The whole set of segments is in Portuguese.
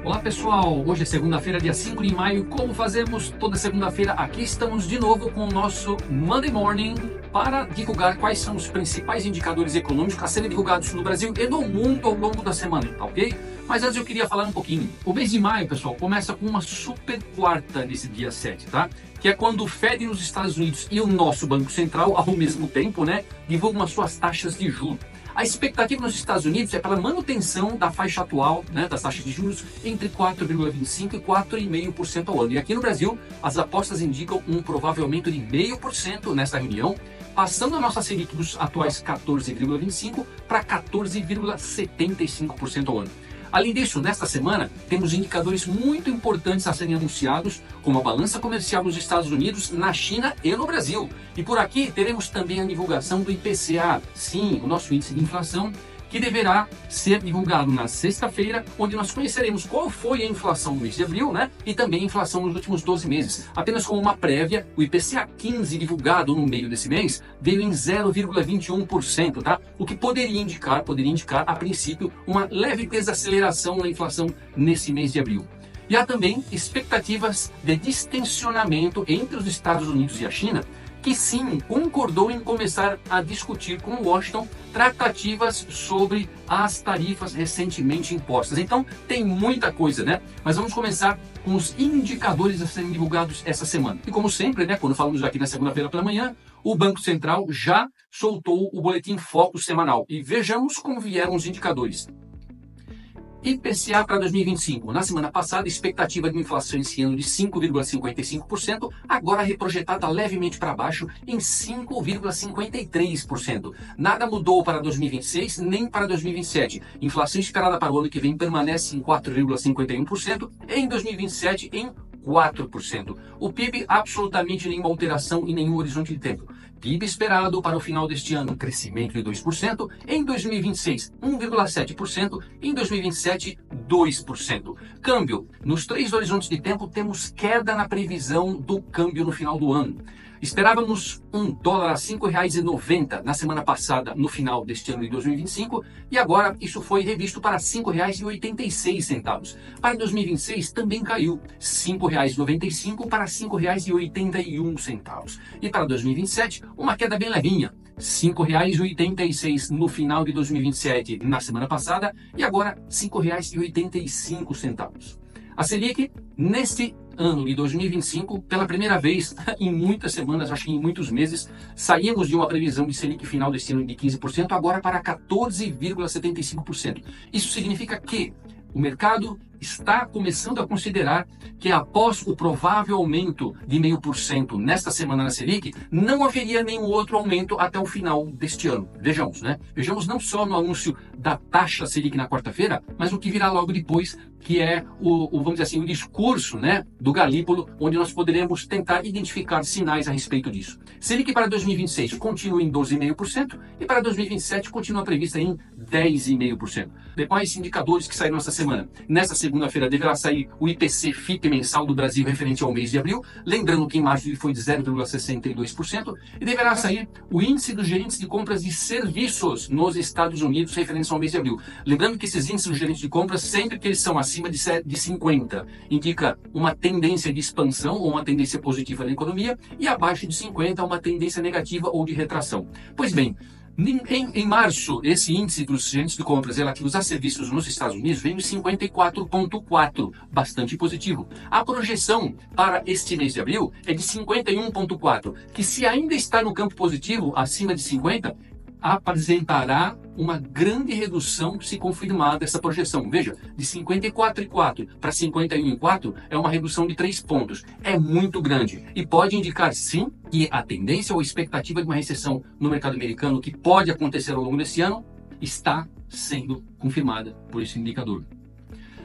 Olá pessoal, hoje é segunda-feira, dia 5 de maio. Como fazemos toda segunda-feira, aqui estamos de novo com o nosso Monday Morning para divulgar quais são os principais indicadores econômicos a serem divulgados no Brasil e no mundo ao longo da semana, tá ok? Mas antes eu queria falar um pouquinho. O mês de maio, pessoal, começa com uma super quarta nesse dia 7, tá? Que é quando o Fed nos Estados Unidos e o nosso Banco Central, ao mesmo tempo, divulgam as suas taxas de juros. A expectativa nos Estados Unidos é pela manutenção da faixa atual, das taxas de juros, entre 4,25% e 4,5% ao ano. E aqui no Brasil, as apostas indicam um provável aumento de 0,5% nessa reunião, passando a nossa Selic dos atuais 14,25% para 14,75% ao ano. Além disso, nesta semana, temos indicadores muito importantes a serem anunciados, como a balança comercial dos Estados Unidos, na China e no Brasil. E por aqui teremos também a divulgação do IPCA, sim, o nosso índice de inflação, que deverá ser divulgado na sexta-feira, onde nós conheceremos qual foi a inflação no mês de abril, e também a inflação nos últimos 12 meses. Apenas como uma prévia, o IPCA 15 divulgado no meio desse mês veio em 0,21%, tá? O que poderia indicar a princípio uma leve desaceleração na inflação nesse mês de abril. E há também expectativas de distensionamento entre os Estados Unidos e a China, que sim, concordou em começar a discutir com Washington tratativas sobre as tarifas recentemente impostas. Então, tem muita coisa, Mas vamos começar com os indicadores a serem divulgados essa semana. E como sempre, quando falamos aqui na segunda-feira pela manhã, o Banco Central já soltou o boletim Focus semanal. E vejamos como vieram os indicadores. IPCA para 2025. Na semana passada, expectativa de inflação esse ano de 5,55%, agora reprojetada levemente para baixo em 5,53%. Nada mudou para 2026 nem para 2027. Inflação esperada para o ano que vem permanece em 4,51%, em 2027 em 4%. O PIB absolutamente nenhuma alteração e nenhum horizonte de tempo. PIB esperado para o final deste ano, um crescimento de 2%, em 2026, 1,7%, em 2027, 2%. Câmbio. Nos três horizontes de tempo, temos queda na previsão do câmbio no final do ano. Esperávamos $1 a R$ 5,90 na semana passada, no final deste ano de 2025, e agora isso foi revisto para R$ 5,86. Para 2026 também caiu, R$ 5,95 para R$ 5,81. E para 2027, uma queda bem levinha, R$ 5,86 no final de 2027, na semana passada, e agora R$ 5,85. A Selic, neste ano de 2025, pela primeira vez em muitas semanas, acho que em muitos meses, saímos de uma previsão de Selic final deste ano de 15%, agora para 14,75%. Isso significa que o mercado está começando a considerar que após o provável aumento de 0,5% nesta semana na Selic, não haveria nenhum outro aumento até o final deste ano. Vejamos, Vejamos não só no anúncio da taxa Selic na quarta-feira, mas o que virá logo depois, que é vamos dizer assim, o discurso, do Galípolo, onde nós poderemos tentar identificar sinais a respeito disso. Selic para 2026 continua em 12,5% e para 2027 continua prevista em 10,5%. Depois, indicadores que saíram essa semana. Nesta segunda-feira deverá sair o IPC-FIP mensal do Brasil referente ao mês de abril, lembrando que em março ele foi de 0,62%, e deverá sair o índice dos gerentes de compras de serviços nos Estados Unidos referente ao mês de abril. Lembrando que esses índices dos gerentes de compras, sempre que eles são acima de 50, indica uma tendência de expansão ou uma tendência positiva na economia, e abaixo de 50 uma tendência negativa ou de retração. Pois bem, em março, esse índice dos gerentes de compras relativos a serviços nos Estados Unidos veio em 54,4, bastante positivo. A projeção para este mês de abril é de 51,4, que se ainda está no campo positivo, acima de 50, apresentará uma grande redução se confirmada essa projeção. Veja, de 54,4 para 51,4 é uma redução de 3 pontos. É muito grande e pode indicar, sim, que a tendência ou expectativa de uma recessão no mercado americano, que pode acontecer ao longo desse ano, está sendo confirmada por esse indicador.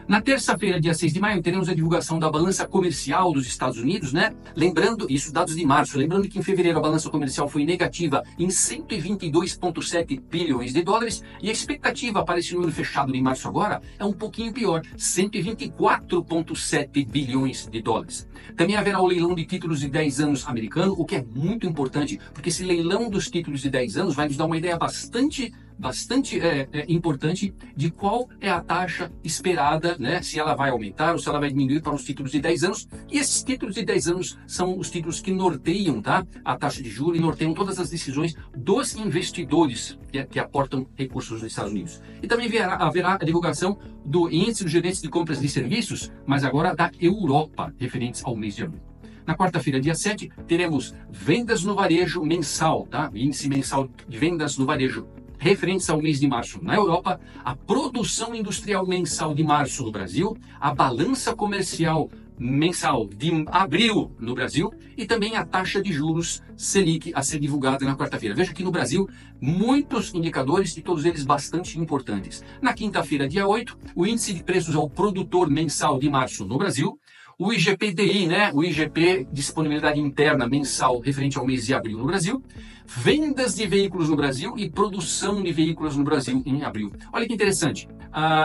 Na terça-feira, dia 6 de maio, teremos a divulgação da balança comercial dos Estados Unidos, Lembrando, isso dados de março, lembrando que em fevereiro a balança comercial foi negativa em 122,7 bilhões de dólares e a expectativa para esse número fechado de março agora é um pouquinho pior, 124,7 bilhões de dólares. Também haverá o leilão de títulos de 10 anos americano, o que é muito importante, porque esse leilão dos títulos de 10 anos vai nos dar uma ideia bastante bastante importante de qual é a taxa esperada, né? Se ela vai aumentar ou se ela vai diminuir para os títulos de 10 anos. E esses títulos de 10 anos são os títulos que norteiam, tá? A taxa de juros e norteiam todas as decisões dos investidores que aportam recursos nos Estados Unidos. E também haverá a divulgação do índice dos gerentes de compras de serviços, mas agora da Europa, referentes ao mês de abril. Na quarta-feira, dia 7, teremos vendas no varejo mensal, tá? Índice mensal de vendas no varejo referentes ao mês de março na Europa, a produção industrial mensal de março no Brasil, a balança comercial mensal de abril no Brasil e também a taxa de juros Selic a ser divulgada na quarta-feira. Veja que no Brasil, muitos indicadores e todos eles bastante importantes. Na quinta-feira, dia 8, o índice de preços ao produtor mensal de março no Brasil, o IGPDI, né? O IGP, disponibilidade interna mensal referente ao mês de abril no Brasil, vendas de veículos no Brasil e produção de veículos no Brasil em abril. Olha que interessante,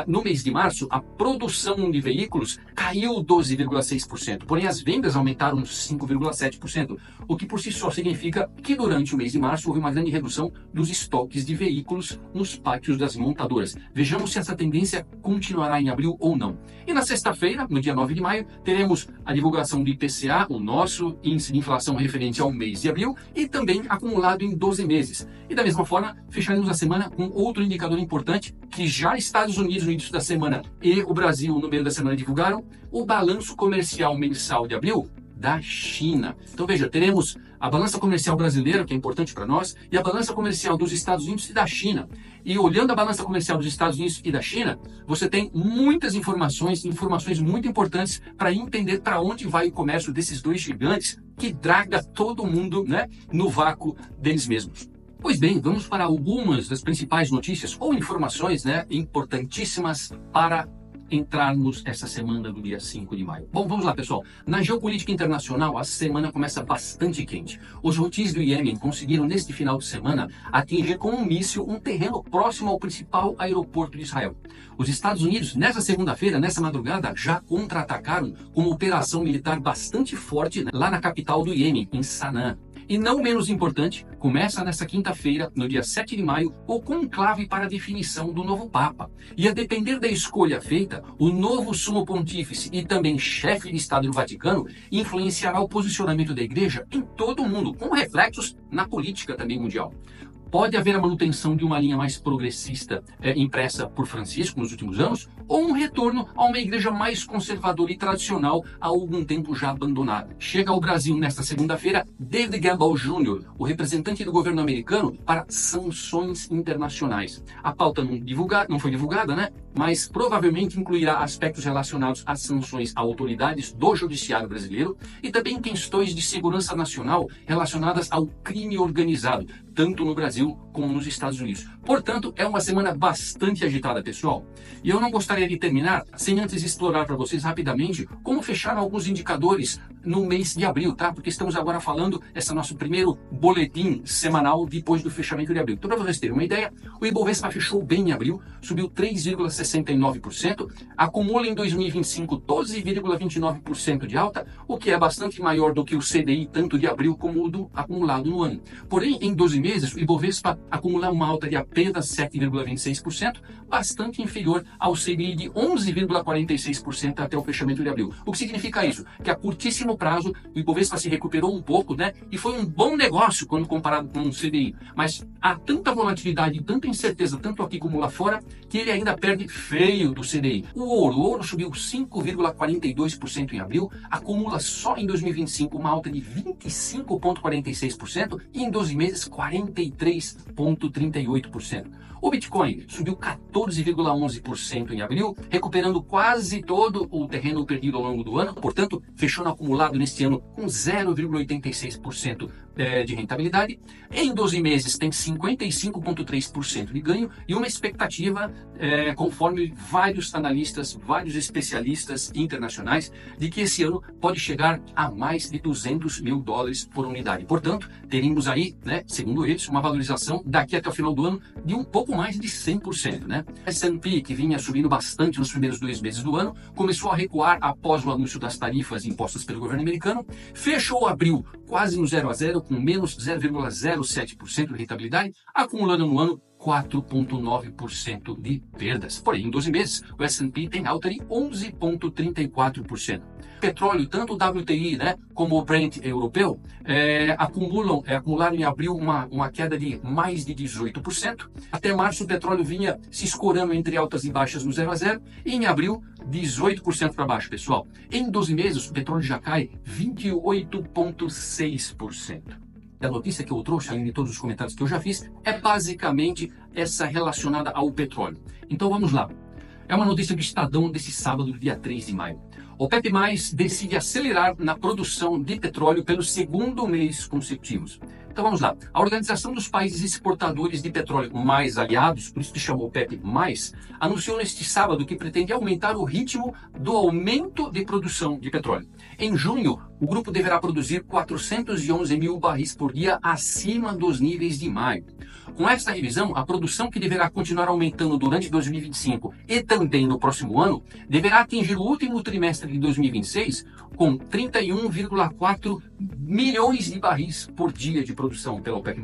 no mês de março, a produção de veículos caiu 12,6%, porém as vendas aumentaram 5,7%, o que por si só significa que durante o mês de março houve uma grande redução dos estoques de veículos nos pátios das montadoras. Vejamos se essa tendência continuará em abril ou não. E na sexta-feira, no dia 9 de maio, teremos a divulgação do IPCA, o nosso índice de inflação referente ao mês de abril, e também acumulado em 12 meses. E da mesma forma, fecharemos a semana com outro indicador importante que já Estados Unidos no início da semana e o Brasil no meio da semana divulgaram, o balanço comercial mensal de abril da China. Então veja, teremos a balança comercial brasileira, que é importante para nós, e a balança comercial dos Estados Unidos e da China. E olhando a balança comercial dos Estados Unidos e da China, você tem muitas informações muito importantes para entender para onde vai o comércio desses dois gigantes que draga todo mundo, né, no vácuo deles mesmos. Pois bem, vamos para algumas das principais notícias ou informações, né, importantíssimas para entrarmos essa semana do dia 5 de maio. Bom, vamos lá, pessoal. Na geopolítica internacional, a semana começa bastante quente. Os Houthis do Iêmen conseguiram, neste final de semana, atingir com um míssil um terreno próximo ao principal aeroporto de Israel. Os Estados Unidos, nessa segunda-feira, nessa madrugada, já contra-atacaram com uma operação militar bastante forte, né, lá na capital do Iêmen, em Sanaa. E não menos importante, começa nesta quinta-feira, no dia 7 de maio, o conclave para a definição do novo Papa. E a depender da escolha feita, o novo sumo pontífice e também chefe de Estado do Vaticano influenciará o posicionamento da Igreja em todo o mundo, com reflexos na política também mundial. Pode haver a manutenção de uma linha mais progressista impressa por Francisco nos últimos anos, ou um retorno a uma igreja mais conservadora e tradicional há algum tempo já abandonada. Chega ao Brasil nesta segunda-feira David Gamble Jr., o representante do governo americano para sanções internacionais. A pauta não foi divulgada, né? Mas provavelmente incluirá aspectos relacionados às sanções a autoridades do judiciário brasileiro e também questões de segurança nacional relacionadas ao crime organizado, tanto no Brasil como nos Estados Unidos. Portanto, é uma semana bastante agitada, pessoal. E eu não gostaria de terminar sem antes explorar para vocês rapidamente como fechar alguns indicadores no mês de abril, tá? Porque estamos agora falando, esse é o nosso primeiro boletim semanal depois do fechamento de abril. Então, para vocês terem uma ideia, o Ibovespa fechou bem em abril, subiu 3,69%, acumula em 2025 12,29% de alta, o que é bastante maior do que o CDI, tanto de abril como o do acumulado no ano. Porém, em 12 meses, o Ibovespa acumula uma alta de apenas 7,26%, bastante inferior ao CDI de 11,46% até o fechamento de abril. O que significa isso? Que a curtíssimo prazo o Ibovespa se recuperou um pouco, né? E foi um bom negócio quando comparado com o CDI. Mas há tanta volatilidade, tanta incerteza, tanto aqui como lá fora, que ele ainda perde feio do CDI. O ouro subiu 5,42% em abril, acumula só em 2025 uma alta de 25,46% e em 12 meses 43,38%. O Bitcoin subiu 14,11% em abril, recuperando quase todo o terreno perdido ao longo do ano, portanto, fechou no acumulado neste ano com 0,86% de rentabilidade. Em 12 meses tem 55,3% de ganho e uma expectativa, conforme vários analistas, vários especialistas internacionais, de que esse ano pode chegar a mais de $200 mil por unidade. Portanto, teríamos aí, né, segundo eles, uma valorização daqui até o final do ano de um pouco mais de 100%, né? A S&P, que vinha subindo bastante nos primeiros 2 meses do ano, começou a recuar após o anúncio das tarifas impostas pelo governo americano, fechou abril quase no 0 a 0, com menos 0,07% de rentabilidade, acumulando no ano 4,9% de perdas. Porém, em 12 meses, o S&P tem alta de 11,34%. Petróleo, tanto o WTI, né, como o Brent europeu, acumularam em abril uma queda de mais de 18%. Até março, o petróleo vinha se escorando entre altas e baixas no 0 a 0, e em abril, 18% para baixo, pessoal. Em 12 meses, o petróleo já cai 28,6%. A notícia que eu trouxe, além de todos os comentários que eu já fiz, é basicamente essa relacionada ao petróleo. Então vamos lá. É uma notícia do Estadão desse sábado, dia 3 de maio. OPEP+, decide acelerar na produção de petróleo pelo segundo mês consecutivos. Então vamos lá. A Organização dos Países Exportadores de Petróleo Mais Aliados, por isso que chamou OPEP+, anunciou neste sábado que pretende aumentar o ritmo do aumento de produção de petróleo. Em junho, o grupo deverá produzir 411 mil barris por dia acima dos níveis de maio. Com esta revisão, a produção, que deverá continuar aumentando durante 2025 e também no próximo ano, deverá atingir o último trimestre de 2026 com 31,4 milhões de barris por dia de produção pela OPEP+.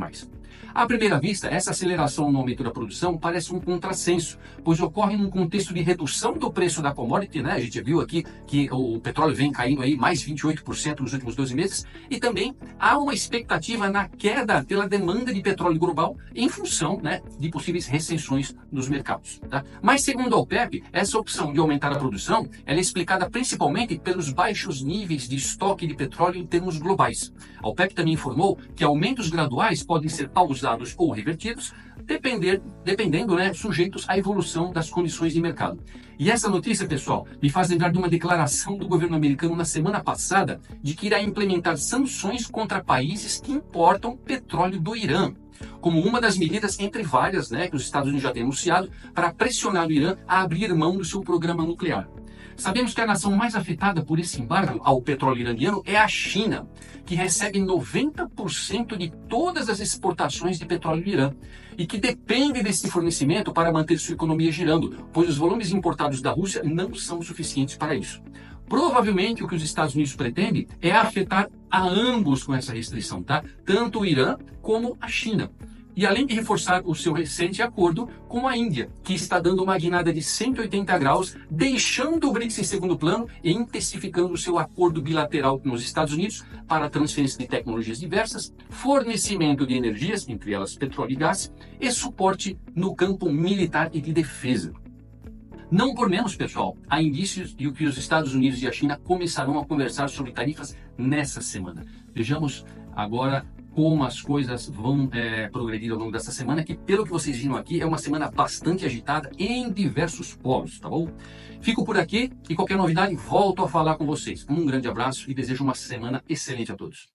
À primeira vista, essa aceleração no aumento da produção parece um contrassenso, pois ocorre num contexto de redução do preço da commodity, né? A gente viu aqui que o petróleo vem caindo aí mais 28% nos últimos 12 meses, e também há uma expectativa na queda pela demanda de petróleo global em função, né, de possíveis recessões nos mercados. Tá? Mas, segundo a OPEP, essa opção de aumentar a produção ela é explicada principalmente pelos baixos níveis de estoque de petróleo em termos globais. A OPEP também informou que aumentos graduais podem ser pausados ou revertidos, dependendo, né, sujeitos à evolução das condições de mercado. E essa notícia, pessoal, me faz lembrar de uma declaração do governo americano na semana passada de que irá implementar sanções contra países que importam petróleo do Irã, como uma das medidas entre várias, né, que os Estados Unidos já têm anunciado para pressionar o Irã a abrir mão do seu programa nuclear. Sabemos que a nação mais afetada por esse embargo ao petróleo iraniano é a China, que recebe 90% de todas as exportações de petróleo do Irã e que depende desse fornecimento para manter sua economia girando, pois os volumes importados da Rússia não são suficientes para isso. Provavelmente o que os Estados Unidos pretendem é afetar a ambos com essa restrição, tá? Tanto o Irã como a China. E além de reforçar o seu recente acordo com a Índia, que está dando uma guinada de 180 graus, deixando o BRICS em segundo plano e intensificando o seu acordo bilateral com os Estados Unidos para a transferência de tecnologias diversas, fornecimento de energias, entre elas petróleo e gás, e suporte no campo militar e de defesa. Não por menos, pessoal, há indícios de que os Estados Unidos e a China começarão a conversar sobre tarifas nessa semana. Vejamos agora como as coisas vão progredir ao longo dessa semana, que pelo que vocês viram aqui é uma semana bastante agitada em diversos polos, tá bom? Fico por aqui e qualquer novidade volto a falar com vocês. Um grande abraço e desejo uma semana excelente a todos.